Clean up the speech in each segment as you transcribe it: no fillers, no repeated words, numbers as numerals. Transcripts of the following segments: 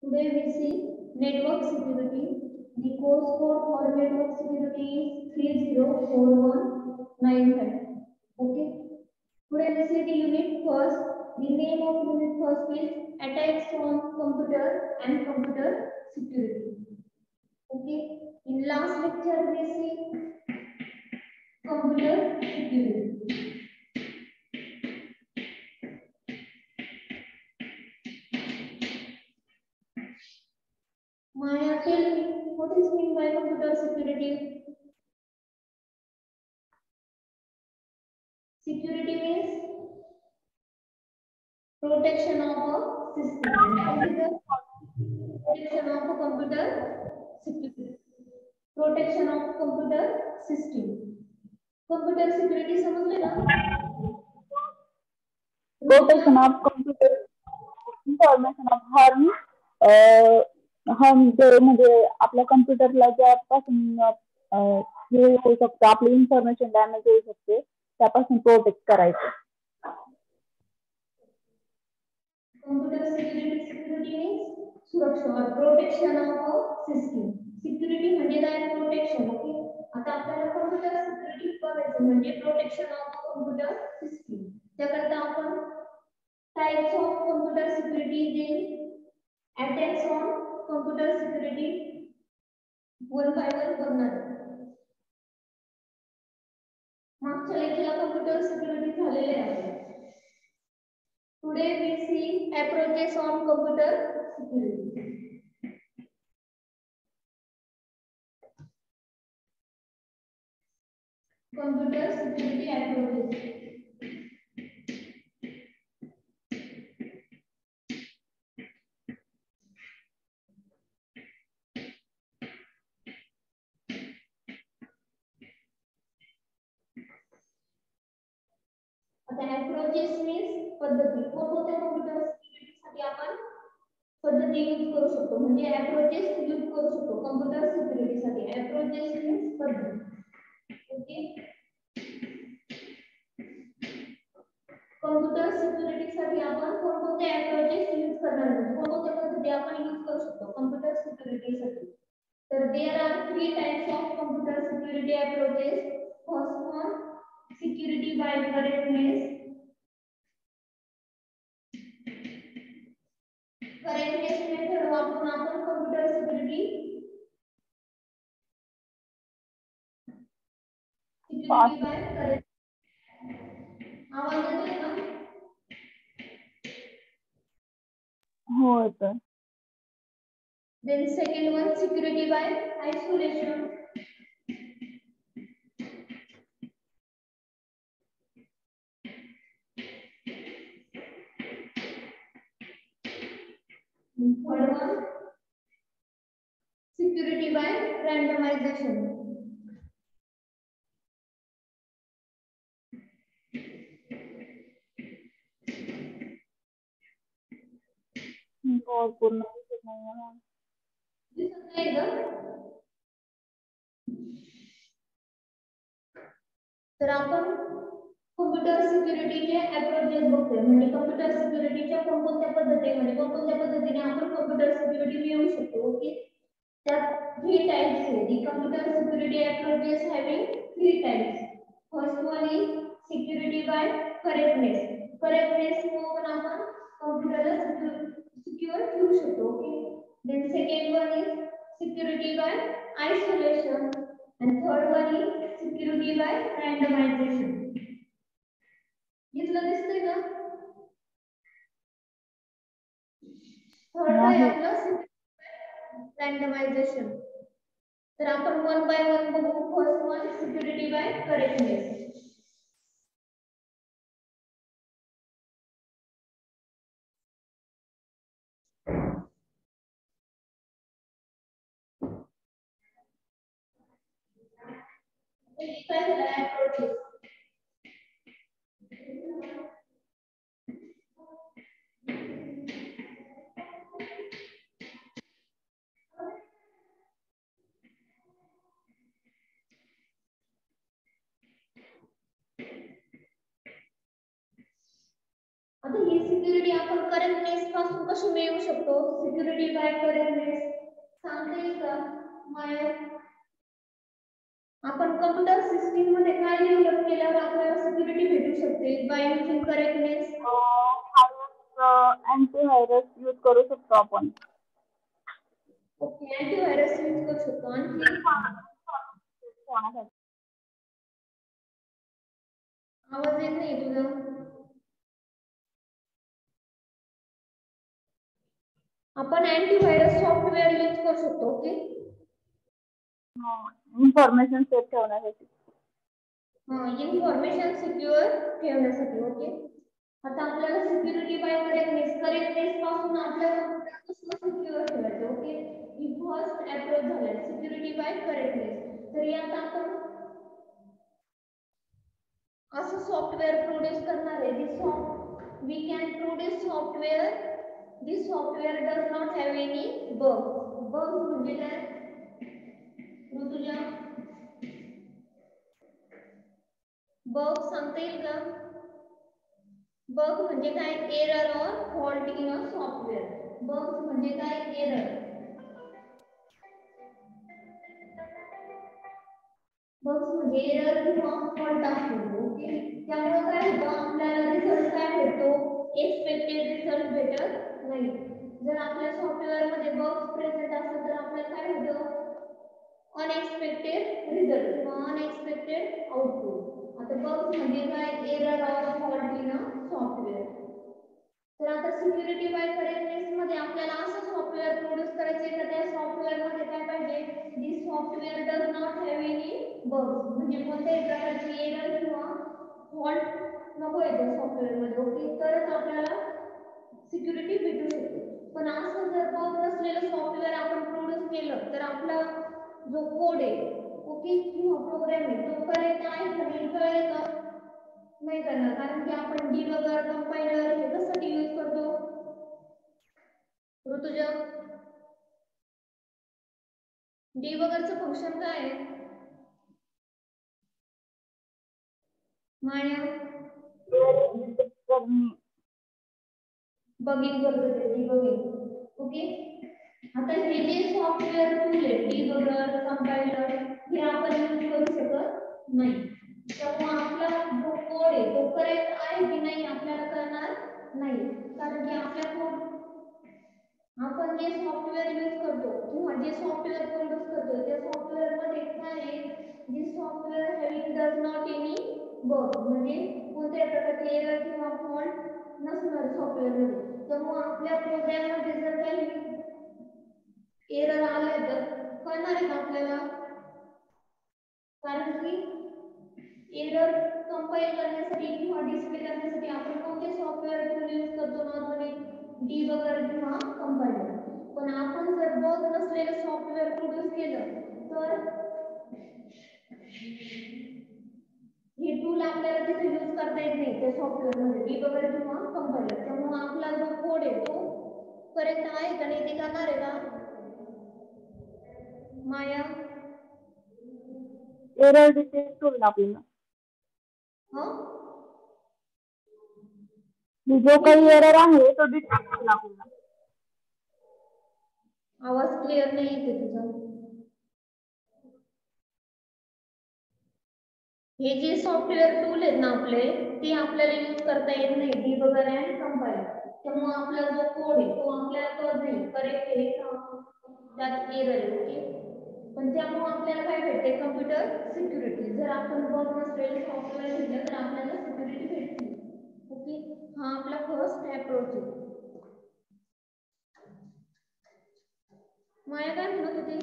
Today we see network security. The course code for network security is 304195. Okay. Today we see the unit first. The name of unit first is attacks on computer and computer security. Okay. In last lecture we see computer security. Maya, tell me what is mean by computer security? Security means protection of a system. Protection of a computer security. Protection of computer system. Computer security समझले ना? Protection of computer information of harm. हम म्हणजे आपल्या कम्प्युटरला ज्यापासून हे होऊ शकतं, आपली information damage होऊ शकते त्यापासून प्रोटेक्ट करायचं. Computer security means सुरक्षा और प्रोटेक्शन ऑफ सिस्टम. सिक्युरिटी म्हणजे काय? प्रोटेक्शन. ओके. आता आपल्याला कम्प्युटर सिक्युरिटी करायचं म्हणजे प्रोटेक्शन ऑफ कम्प्युटर सिस्टम. त्याकरता आपण types of computer security then attacks on computer security one by one करणार. मागच्या लेक्चरला कम्प्युटर सिक्युरिटी झालेले आहे. Today we see approaches on computer security. Computer security approaches. आता approaches means पद्धती. कोणत्या computer security साठी आपण पद्धती यूज करू शकतो म्हणजे approaches यूज करू शकतो computer security साठी. approaches means पद्धती. ओके. कम्प्युटर सिक्युरिटी साठी आपण कोणते अप्रोचेस यूज करणार आहोत, कोणते पद्धती आपण यूज करू शकतो कम्प्युटर सिक्युरिटी साठी. तर there are 3 types of computer security approaches. First one security by correctness. Correctness method वापरून आपण कम्प्युटर सिक्युरिटी बाय करेक्ट. आवाज येतोय का? हो येतोय. Then second one security by isolation. Third one security by randomization. पूर्ण दिसत नाही का? तर आपण कम्प्युटर सिक्युरिटीचे अप्रोचेस बघतोय म्हणजे कम्प्युटर सिक्युरिटीच्या कोणकोणत्या पद्धती म्हणजे कोणकोणत्या पद्धतीने आपण कम्प्युटर सिक्युरिटी मिळवू शकतो. ओके. त्यात 3 टाइप्स आहेत. The computer security approaches having 3 types. First one is security by correctness. Correctness म्हणून आपण कम्प्युटरला सिक्युअर ठेवू शकतो. Okay. Then second one is security by isolation and third one is security by randomization. इथलं दिसतंय का? थर्ड आहे आपलं randomization. तर आपण वन बाय वन बघू. First one security by correctness. काय झालं अप्रोचेस. आता ही सिक्युरिटी आपण करेक्टनेस पासून कशी मिळवू शकतो? सिक्युरिटी बाय करेक्टनेस सांगता येईल का माया? आपण कम्प्युटर सिस्टीम मध्ये काय डेव्हलप केल्यावर आपल्याला सिक्युरिटी भेटू शकते by using correctness? Antivirus use करू शकतो आपण. ओके, अँटीव्हायरस यूज करू शकतो. आणखी आवाज येत नाही तुझा. आपण अँटीव्हायरस सॉफ्टवेअर यूज करू शकतो. ओके, इन्फॉर्मेशन सेफ ठेवण्यासाठी. इन्फॉर्मेशन सिक्युअर ठेवण्यासाठी. ओके, आता आपल्याला सिक्युरिटी बाय करेक्टनेस पासून आपल्याला कसं सिक्युअर ठेवायचं? ओके, ही फर्स्ट अप्रोच झाला सिक्युरिटी बाय करेक्टनेस. तर यात आपण असं सॉफ्टवेअर प्रोड्यूस करणार आहे we can produce software this software does not have any bug म्हणजे काय ऋतुजा? बग सांगता येईल का? बग म्हणजे काय? एरर और fault in a software. Bug म्हणजे काय? एरर. बग्स म्हणजे एरर किंवा फॉल्ट असतो. ओके, त्यामुळे काय होतं? आपल्याला रिझल्ट काय भेटतो? एक्सपेक्टेड रिझल्ट भेटत नाही. जर आपल्या सॉफ्टवेअर मध्ये बग्स प्रेझेंट असेल तर आपल्याला काय होतं? अनएक्सपेक्टेड रिझल्ट किंवा अनएक्सपेक्टेड आउटपुट. आता बग्स म्हणजे काय? एरर और फॉल्ट इन अ सॉफ्टवेअर. तर आता सिक्युरिटी बाय करेक्टनेस मध्ये आपल्याला असं सॉफ्टवेअर प्रोड्यूस करायचे तर त्या सॉफ्टवेअर मध्ये काय पाहिजे? This software does not have any bugs म्हणजे कोणत्याही प्रकारची एरर किंवा फॉल्ट नको येतो सॉफ्टवेअर मध्ये. ओके, तरच आपल्याला सिक्युरिटी भेटू शकते. पण असं जर बग नसलेलं सॉफ्टवेअर आपण प्रोड्यूस केलं तर आपला जो कोड आहे ओके किंवा प्रोग्राम आहे तो करेक्ट आहे का नाही कळेल का? नाही करणार, कारण की आपण डिबगर कंपायलर हे कशासाठी यूज करतो ऋतुजा? डिबगरचं फंक्शन काय आहे माया? बगिंग करतो ते डिबगिंग. ओके, आता हे जे सॉफ्टवेअर टूल आहे डिबगर कंपायलर हे आपण यूज करू शकत नाही. त्यामुळे आपला जो कोड आहे तो करेक्ट आहे की नाही आपल्याला कळणार नाही, कारण की आपल्या कोड आपण जे सॉफ्टवेअर यूज करतो किंवा जे सॉफ्टवेअर प्रोड्यूस करतो त्या सॉफ्टवेअर मध्ये काय आहे? This software having does not any bug म्हणजे कोणत्याही प्रकारचे एरर किंवा फॉल्ट नसणार सॉफ्टवेअर मध्ये. त्यामुळे आपल्या प्रोग्राम मध्ये जर काही एरर आले तर कळणार आहे का आपल्याला? कारण की एरर कंपाइल करण्यासाठी किंवा डिस्प्ले करण्यासाठी आपण कोणते सॉफ्टवेअर टूल यूज करतो? नॉर्मली डिबगर किंवा कंपाइलर. पण आपण जर बग नसलेलं सॉफ्टवेअर प्रोड्यूस केलं तर हे टूल आपल्याला तिथे यूज करता येत नाही त्या सॉफ्टवेअर मध्ये डिबगर किंवा कंपाइलर. त्यामुळे आपला जो कोड आहे तो करेक्ट आहे का नाही ते करणार आहे का माया? एरर डिटेक्ट टूल आपल्याला जो काही एरर आहे तो डिटेक्ट करेल आपल्याला. आवाज क्लिअर नाही येते तुझा. हे जे सॉफ्टवेअर टूल आहेत ना आपले ते आपल्याला यूज करता येत नाही डिबगर अँड कंपाइलर. त्यामुळे आपला जो कोड आहे तो आपल्याला कळत नाही करेक्ट आहे त्यात एरर आहे. ओके, पण त्यामुळे आपल्याला काय भेटते? Computer security. जर आपण बग नसलेले सॉफ्टवेअर घेतलं तर आपल्याला सिक्युरिटी भेटते. ओके, हा आपला फर्स्ट अप्रोच आहे. माया काय म्हणत होती?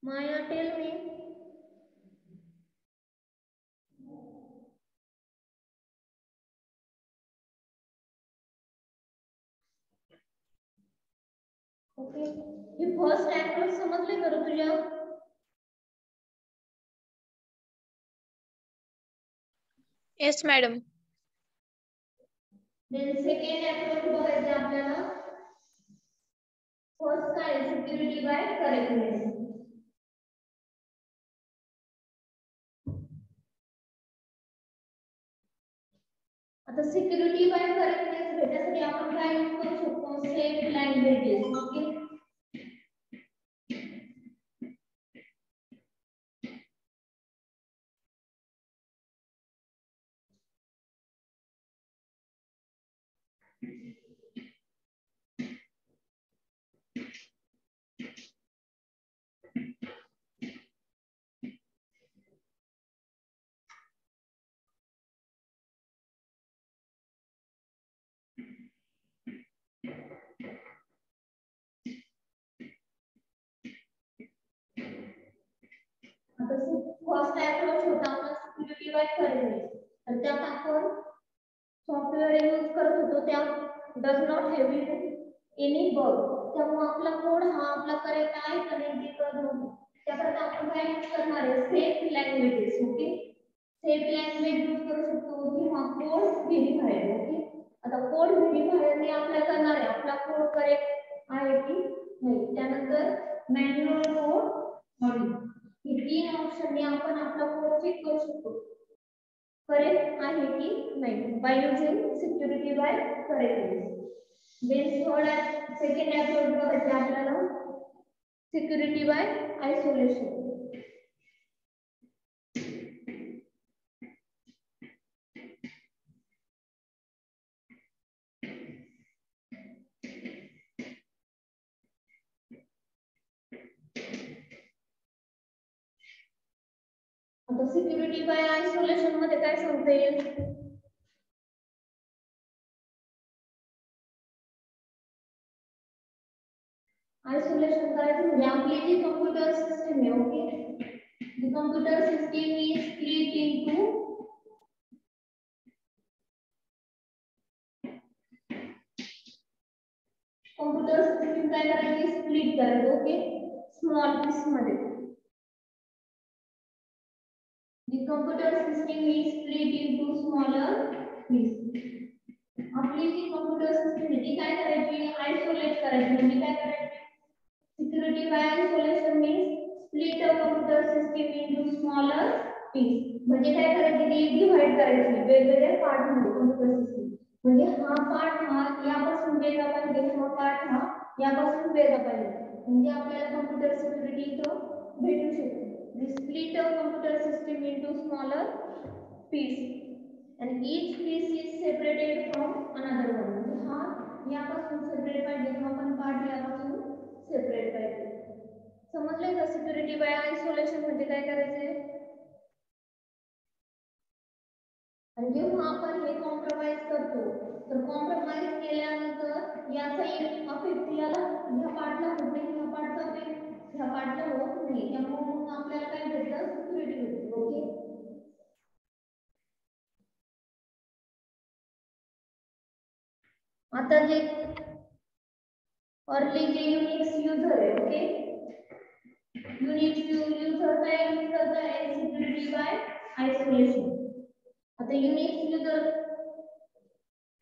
Maya, tell me. ओके, हे फर्स्ट अप्रोच समजले का तुझ्या? Yes, madam. Then second approach बघायचे आपल्याला. फर्स्ट काय सिक्युरिटी बाय करेक्टनेस. आता सिक्युरिटी बाय करेक्टनेस भेटण्यासाठी आपण काय यूज करू शकतो, सेफ लँग्वेजेस. ओके, आता फर्स्ट अप्रोच होता आपला सिक्युरिटी बाय करेक्टनेस. तर त्यात आपण सॉफ्टवेअर यूज करत होतो, त्या does not have any bug. त्यामुळे आपला कोड हा आपला करेक्ट आहे का नाही ते कळत नव्हतं. त्याकरता आपण काय यूज करणार आहे, safe languages. Okay, safe language use करू शकतो किंवा कोड व्हेरिफायर. ओके, आता कोड व्हेरिफायरने आपल्याला करणार आहे आपला कोड करेक्ट आहे की नाही. त्यानंतर मॅन्युअल कोड ऑडिट, हे तीन ऑप्शनने आपण आपला कोड चेक करू शकतो करेक्ट आहे की नाही by using security by correctness. Then third second approach बघायचे आपल्याला, सिक्युरिटी बाय आयसोलेशन. आता सिक्युरिटी बाय आयसोलेशन मध्ये काय सांगता येईल, आयसोलेशन करायचं म्हणजे आपली जी कॉम्प्युटर सिस्टम आहे. Okay, the computer system is split into computer system काय करायची, स्प्लिट करायची. ओके, स्मॉल पीस मध्ये. the computer system is split into smaller piece. आपली जी कॉम्प्युटर सिस्टम आहे ती काय करायची, आयसोलेट करायची. म्हणजे काय करायची, security by isolation means split a computer system into smaller piece. म्हणजे काय करायची, ती डिवाइड करायची वेगवेगळ्या पार्ट मध्ये कॉम्प्युटर सिस्टम. म्हणजे हा पार्ट हा यापासून वेगळा पाहिजे, हा पार्ट हा यापासून वेगळा पाहिजे. म्हणजे आपल्याला कॉम्प्युटर सिक्युरिटी इथं भेटू शकते. Split a computer system into smaller piece and each piece is separated from another one. हा यापासून सेपरेट पाहिजे, हा पण पार्ट यापासून सेपरेट पाहिजे. समजलंय का सिक्युरिटी बाय आयसोलेशन म्हणजे काय करायचंय. आणि जेव्हा आपण हे कॉम्प्रोमाइज करतो, तर कॉम्प्रोमाइज केल्यानंतर याचा एक अफेक्ट याला ह्या पार्टला होत नाही, ह्या पार्टचा अफेक्ट ह्या पार्टला होत नाही. त्यामुळे मग आपल्याला काय भेटतं, सिक्युरिटी भेटते. ओके, आता जे अर्ली जे युनिक्स युजर आहे. ओके, युनिक्स युजर काय यूज करत आहे, सिक्युरिटी बाय आयसोलेशन. आता युनिक्स युजर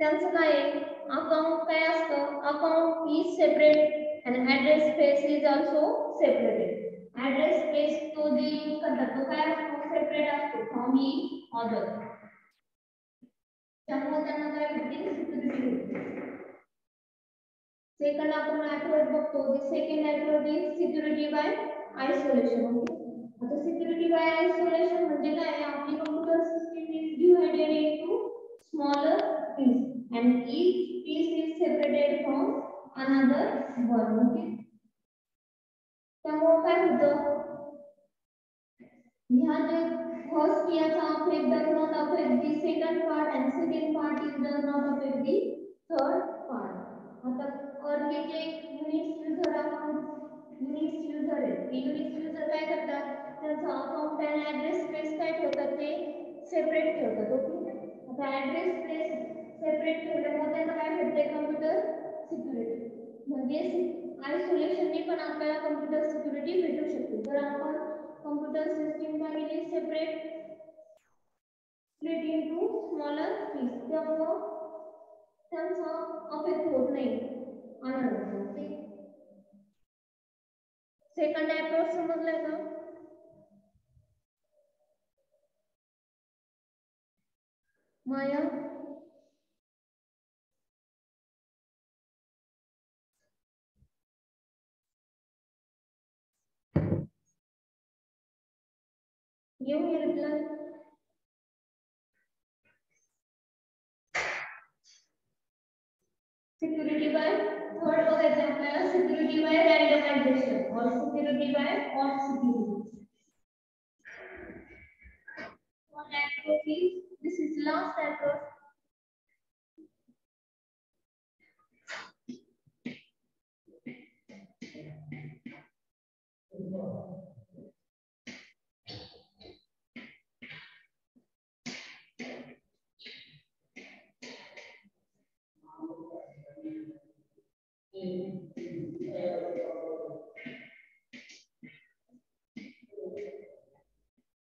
त्यांचं काय आहे, अकाउंट काय असतं, अकाउंट इज सेपरेट आणि address space is also separated. Address space तो जे यूज करतात तो काय असतो, सेपरेट असतो फ्रॉम ई अदर. त्यामुळे त्यांना काय भेटते, सिक्युरिटी भेटते. सेकंड आपण अप्रोच बघतो, second approach is security by isolation. आता सिक्युरिटी बाय आयसोलेशन म्हणजे काय, आपली computer system is divided into smaller piece and each piece is separated from another one. Okay, त्यामुळे काय होतं, ह्या जे फर्स्ट याचा affect does not affect the second part and second part is does not affect the third part. आता early जे Unix user आहे, Unix user काय करतात, त्यांचा अकाउंट आणि ऍड्रेस स्पेस काय ठेवतात, ते सेपरेट ठेवतात. ओके, आता ऍड्रेस स्पेस सेपरेट ठेवल्यामुळे त्यांना काय भेटते, कॉम्प्युटर सिक्युरिटी. म्हणजे आयसोलेशनने पण आपल्याला कॉम्प्युटर सिक्युरिटी भेटू शकते. जर आपण कॉम्प्युटर सिस्टम काय केली, separate split into smaller piece, त्यामुळे सेकंड अप्रोच समजलाय का? माया घेऊ रिप्लाय. सिक्युरिटी बाय थर्ड बघायचं आपल्याला, सिक्युरिटी बाय रँडमायझेशन और security by of security. One approach is, this is last approach.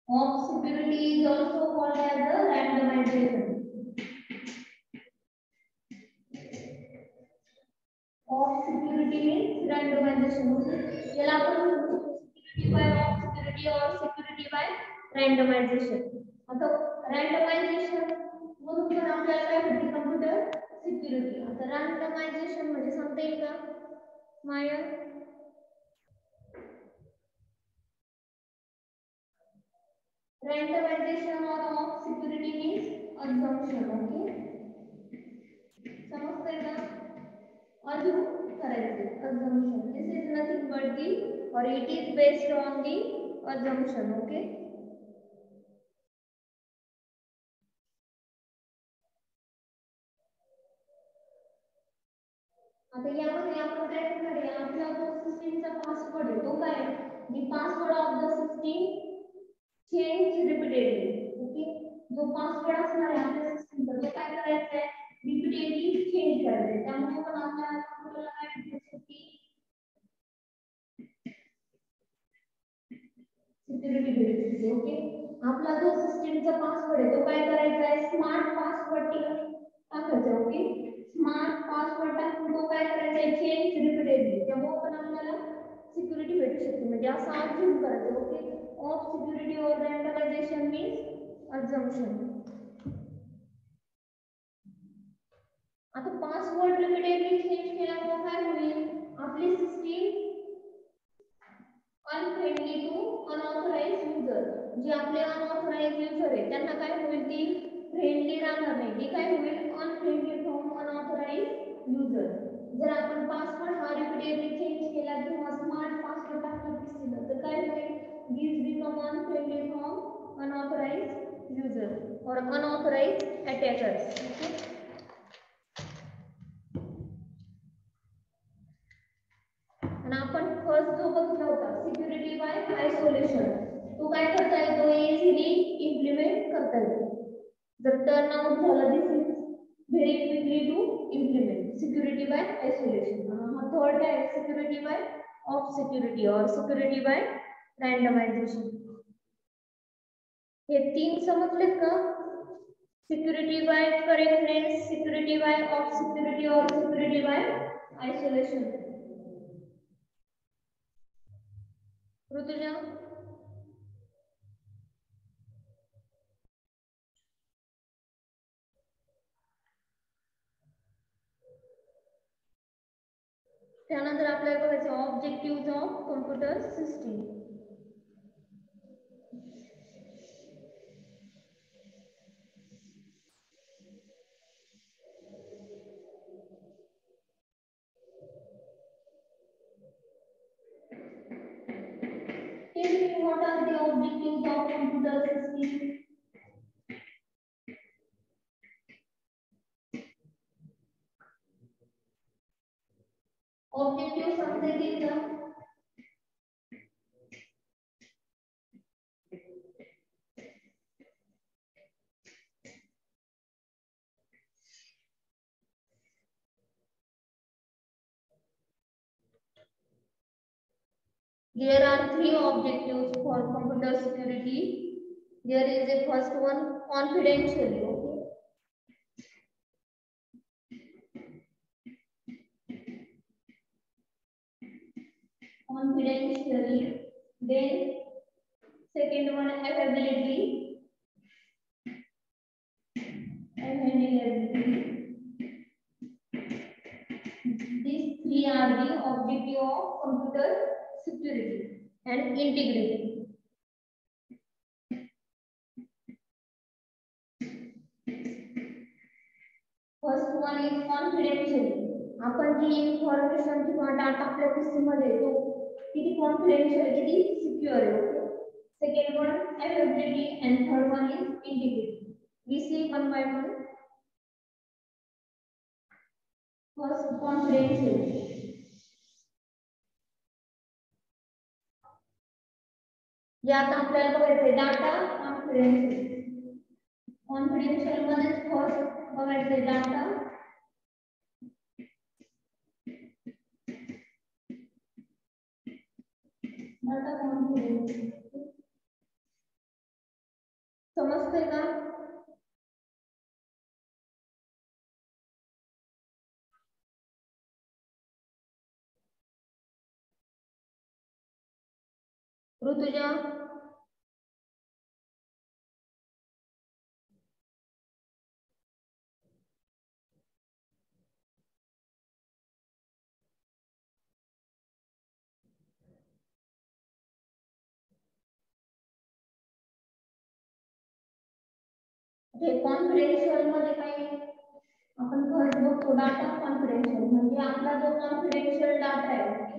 Of security is also called as the randomization. Of security means randomization. याला आपण security by of security or security by randomization. आता randomization म्हणून पण आपल्याला काय माहिती computer security. आता randomization म्हणजे सांगता येईल का माया? Randomization or of security means assumption. Okay, समजतंय का? अजून करायचं assumption. This is nothing but the or it is based on the assumption. Okay. आता यामध्ये आपण काय करणार आहे, आपला जो सिस्टीमचा पासवर्ड आहे तो काय, the password of the system change repeatedly. Okay, जो पासवर्ड असणार आहे आपल्या सिस्टीमचा तो काय करायचा आहे, रिपीटेडली चेंज करायचा आहे. त्यामुळे पण आपल्याला कॉम्प्युटरला काय करायचं की सिक्युरिटी भेटते. ओके, आपला जो सिस्टीमचा पासवर्ड आहे तो काय करायचा आहे, स्मार्ट पासवर्ड टाकायचा. ओके, स्मार्ट पासवर्ड टाकून तो काय करायचा आहे, चेंज रिपीटेडली. त्यामुळे पण आपल्याला सिक्युरिटी भेटू शकते. म्हणजे असं अज्युम करायचं. Okay, of security or randomisation means assumption. आता पासवर्ड रिपीटेडली चेंज केल्यामुळे काय होईल, आपली system unfriendly to unauthorised user. जे आपले अनऑथराइज्ड यूजर आहे त्यांना काय होईल, ती फ्रेंडली राहणार नाही. ती काय होईल, अनफ्रेंडली फ्रॉम अनऑथराइज्ड यूजर. जर आपण पासवर्ड हा रिपीटेडली चेंज केला किंवा स्मार्ट पासवर्ड टाकला दिसला तर काय होईल, this become unfriendly from unauthorized user और अनऑथराइज्ड अटॅकर्स. ओके, आणि आपण फर्स्ट जो बघितला होता सिक्युरिटी बाय आयसोलेशन, तो काय करता येतो, इझिली इम्प्लिमेंट करता येतो. जर टर्न आउट झाला, this is very quickly to implement security by isolation. हा थर्ड आहे सिक्युरिटी बाय ऑफ सिक्युरिटी और सिक्युरिटी बाय रँडमायझेशन. हे तीन समजलेत का, security by correctness, security by of security और सिक्युरिटी बाय आयसोलेशन. ऋतुजा त्यानंतर आपल्याला बघायचं objectives of computer system. Tell me what are the objectives of computer system? Objective समजते की का? There are three objectives for computer security. There is a first one, confidentially. Okay. confidentially. Then second one, availability. These three are the objective of computer security and integrity. First one is confidential. आपण जी information किंवा data आपल्या system मध्ये तो किती confidential किती secure आहे. Second one availability and third one is integrity. We see one by one. First, confidential. यात आपल्याला बघायचं डाटा कॉन्फिडेंशियल. कॉन्फिडेंशियल मध्ये फर्स्ट बघायचं डाटा कॉन्फिडेंशियल. समजतंय का? ऋतुजा हे कॉन्फिडेंशियल मध्ये काय आपण फर्स्ट बघतो डाटा कॉन्फिडेंशियल म्हणजे आपला जो कॉन्फिडेंशियल डाटा आहे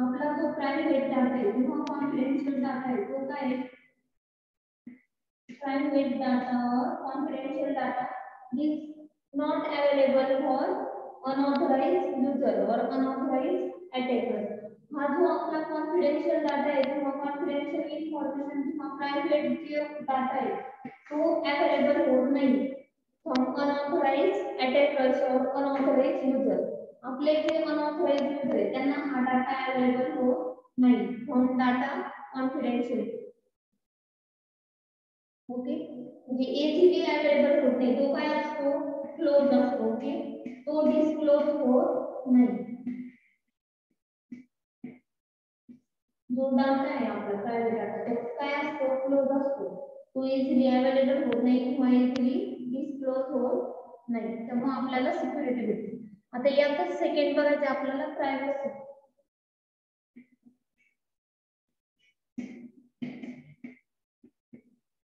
आपला जो प्रायव्हेट डाटा आहे किंवा कॉन्फिडेंशियल डाटा आहे तो काय प्रायव्हेट डाटा और confidential data is not available for unauthorized user और अनऑथराइज्ड अटैकर. हा जो आपला कॉन्फिडेंशियल डाटा आहे किंवा कॉन्फिडेंशियल इन्फॉर्मेशन किंवा प्रायव्हेट जो डाटा आहे तो अवेलेबल होत नाही फ्रॉम अनऑथराइज्ड अटॅकर्स और अनऑथराइज्ड यूजर. आपले जे अनऑथराइज्ड यूजर आहे त्यांना हा डाटा अवेलेबल होत नाही फ्रॉम डाटा कॉन्फिडेंशियल. ओके म्हणजे इझिली अवेलेबल होत नाही तो काय असतो क्लोज असतो. ओके तो डिस्क्लोज होत नाही. जो डाटा आहे आपला प्रायव्हेट डाटा तो काय असतो क्लोज असतो. तो इझिली अवेलेबल होत नाही किंवा इझिली डिस्क्लोज होत नाही त्यामुळे आपल्याला सिक्युरिटी भेटते. आता यातच सेकंड बघायचं आपल्याला प्रायव्हसी.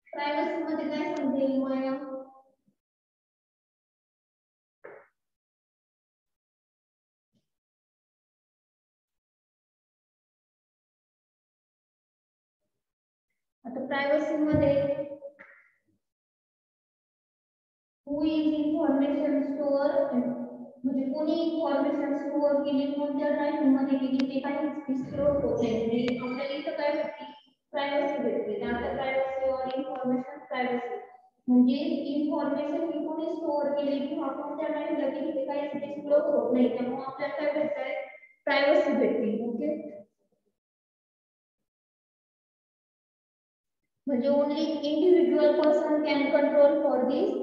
प्रायव्हसी मध्ये काय सांगते माया? आता प्रायव्हसी मध्ये who is information store म्हणजे कोणी इन्फॉर्मेशन स्टोअर केली कोणत्या ड्राईव्ह मध्ये केली ते काही डिस्क्लोज होत नाही. म्हणजे आपल्याला इथं काय भेटते प्रायव्हसी भेटते. डाटा प्रायव्हसी और इन्फॉर्मेशन प्रायव्हसी म्हणजे इन्फॉर्मेशन ही कोणी स्टोअर केली किंवा कोणत्या ड्राईव्हला केली ते काही डिस्क्लोज होत नाही त्यामुळे आपल्याला काय भेटतंय प्रायव्हसी भेटते. ओके म्हणजे only individual person can control for this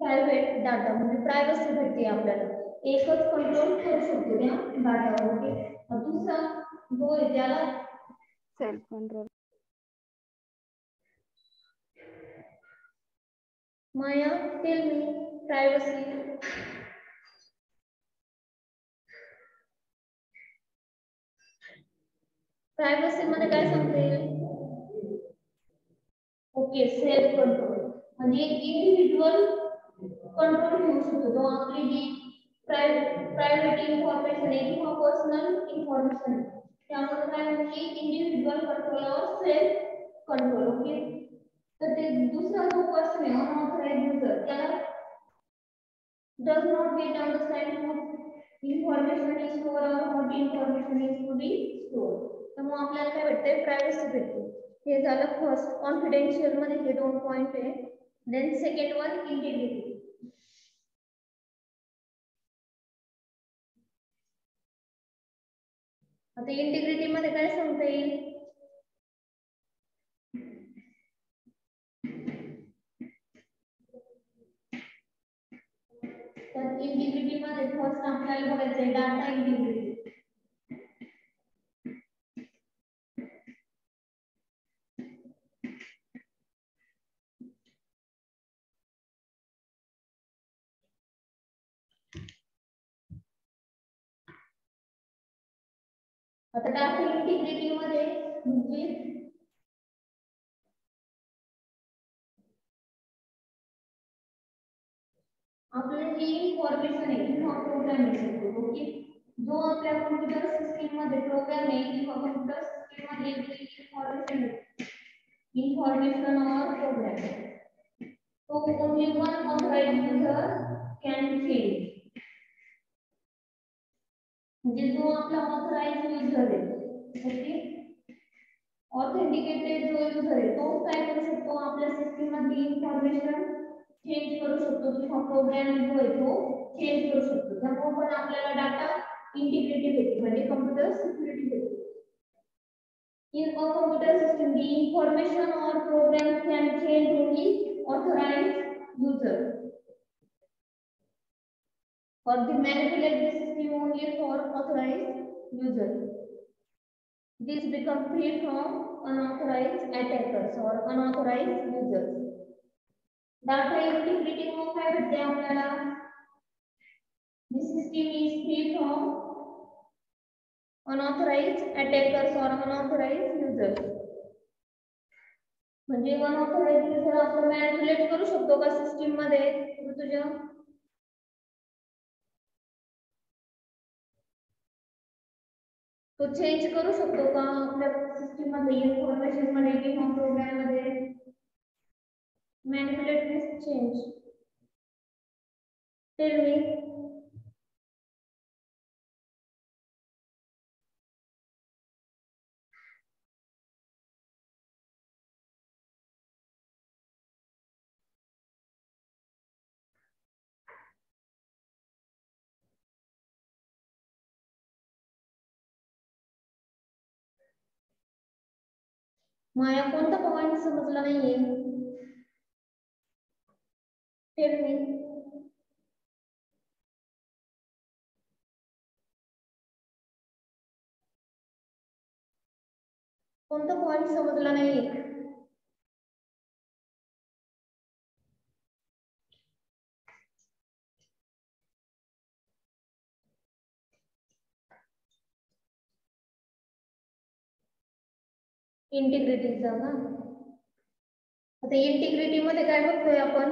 private data म्हणजे प्रायव्हसी भेटते आपल्याला. एकच कंट्रोल करू शकतो त्या डाटावर. ओके दुसरा जो आहे त्याला सेल्फ कंट्रोल. माया टेल मी प्रायव्हसी. प्रायव्हसी मध्ये काय सांगते? ओके सेल्फ कंट्रोल म्हणजे इंडिव्हिज्युअल कंट्रोल घेऊ शकतो. तो आपली जी प्रायव्हेट इन्फॉर्मेशन आहे किंवा पर्सनल इन्फॉर्मेशन त्यामध्ये काय म्हणजे इंडिव्हिज्युअल कंट्रोल और सेल्फ कंट्रोल. ओके तर ते दुसरा जो पर्सन आहे अनऑथराइज्ड यूजर त्याला does not get understand what information is stored or what information is to be stored. त्यामुळे आपल्याला काय भेटते प्रायव्हसी भेटते. हे झालं फर्स्ट कॉन्फिडेंशियल मध्ये हे दोन पॉइंट आहे. Then second one integrity. आता इंटिग्रिटी मध्ये काय सांगता येईल? तर इंटिग्रिटी मध्ये फर्स्ट आपल्याला बघायचं आहे डाटा इंटिग्रिटी. आता डाटा इंटिग्रिटी मध्ये म्हणजे आपल्याला जी इन्फॉर्मेशन आहे किंवा प्रोग्राम आहे ओके, जो आपल्या कॉम्प्युटर सिस्टीम मध्ये प्रोग्राम आहे किंवा कॉम्प्युटर सिस्टीम मध्ये जी इन्फॉर्मेशन और प्रोग्राम तो only one authorised user can change, म्हणजे जो आपला ऑथराइज्ड यूजर आहे ओके, ऑथेंटिकेटेड जो यूजर आहे तो काय करू शकतो, आपल्या सिस्टीम मधली इन्फॉर्मेशन चेंज करू शकतो किंवा प्रोग्राम जो आहे तो चेंज करू शकतो. त्यामुळे पण आपल्याला डाटा इंटिग्रिटी भेटते म्हणजे कॉम्प्युटर सिक्युरिटी भेटते. In a computer system, the information or program can change only authorized user, or the manipulate the system only for authorized user. This become free from unauthorized attackers or unauthorized users. Data integrity मग काय भेटते आपल्याला, the system is free from unauthorized attackers or unauthorized users. म्हणजे unauthorized user आपण manipulate करू शकतो का system मध्ये, तुझ्या तो चेंज करू शकतो का आपल्या सिस्टीम मध्ये इन्फॉर्मेशन मध्ये किंवा प्रोग्राम मध्ये, manipulate this change, tell me. माया कोणता पॉइंट समजला नाहीये, टेल मी. कोणता पॉइंट समजला नाहीये. इंटिग्रिटीचा ना, आता इंटिग्रिटी मध्ये काय बघतोय आपण,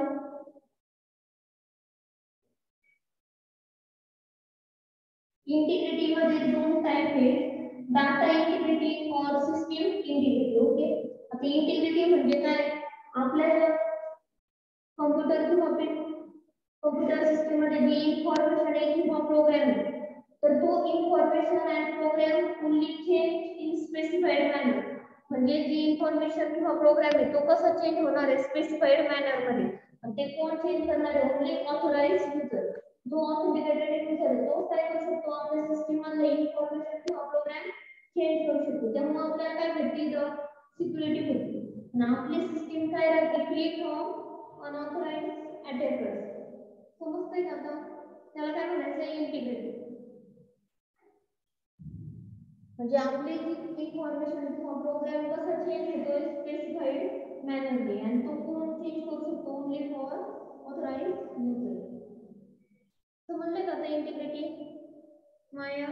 इंटिग्रिटी मध्ये दोन टाइप आहे, डाटा इंटिग्रिटी और सिस्टम इंटिग्रिटी. ओके, आता इंटिग्रिटी म्हणजे काय, आपल्या कॉम्प्युटर किंवा कॉम्प्युटर सिस्टम मध्ये जी इन्फॉर्मेशन आहे किंवा प्रोग्राम आहे, तर तो information and program fully change in specified manner, म्हणजे जी इन्फॉर्मेशन किंवा प्रोग्राम आहे तो कसा चेंज होणार आहे स्पेसिफाईड मॅनर मध्ये, आणि ते कोण चेंज करणार आहे, ओनली ऑथराइज्ड यूजर. जो ऑथेंटिकेटेड यूजर आहे तो काय करू शकतो, आपल्या सिस्टम मधले इन्फॉर्मेशन किंवा प्रोग्राम चेंज करू शकतो. त्यामुळे आपल्याला काय भेटते, सिक्युरिटी भेटते, आणि आपली सिस्टम काय राहते, फ्री फ्रॉम अनऑथराइज्ड अटॅकर्स. समजतंय का आता, त्याला काय म्हणायचं, इंटिग्रिटी. म्हणजे आपली जी इन्फॉर्मेशन किंवा प्रोग्राम कसा चेंज होतो स्पेसिफाईड मॅनरली, आणि तो कोण चेंज करू शकतो, ओनली फॉर ऑथराइज्ड यूजर. समजले का आता इंटिग्रिटी माया.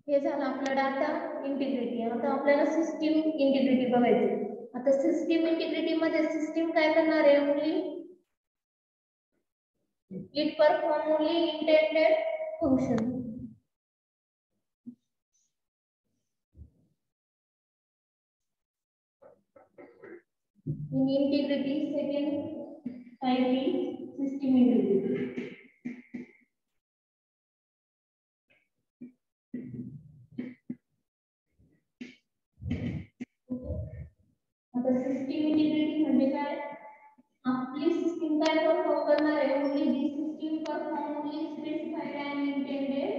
हे झालं आपला डाटा इंटिग्रिटी. आता आपल्याला सिस्टीम इंटिग्रिटी बघायची. आता सिस्टीम इंटिग्रिटी मध्ये सिस्टीम काय करणार आहे, only it perform only intended function. In integrity, second type is system integrity. आता सिस्टीम इंटिग्रिटी म्हणजे काय, आपली सिस्टीम काय परफॉर्म करणार आहे, only the system perform only specified and intended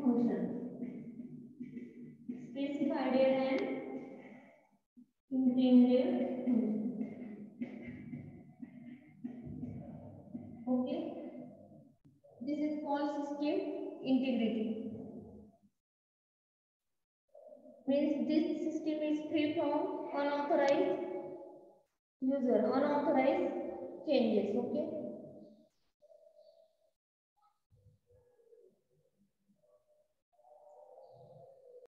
function, specified and intended function. Okay, this is called system integrity. Means this system is free from unauthorized user unauthorized changes. Okay,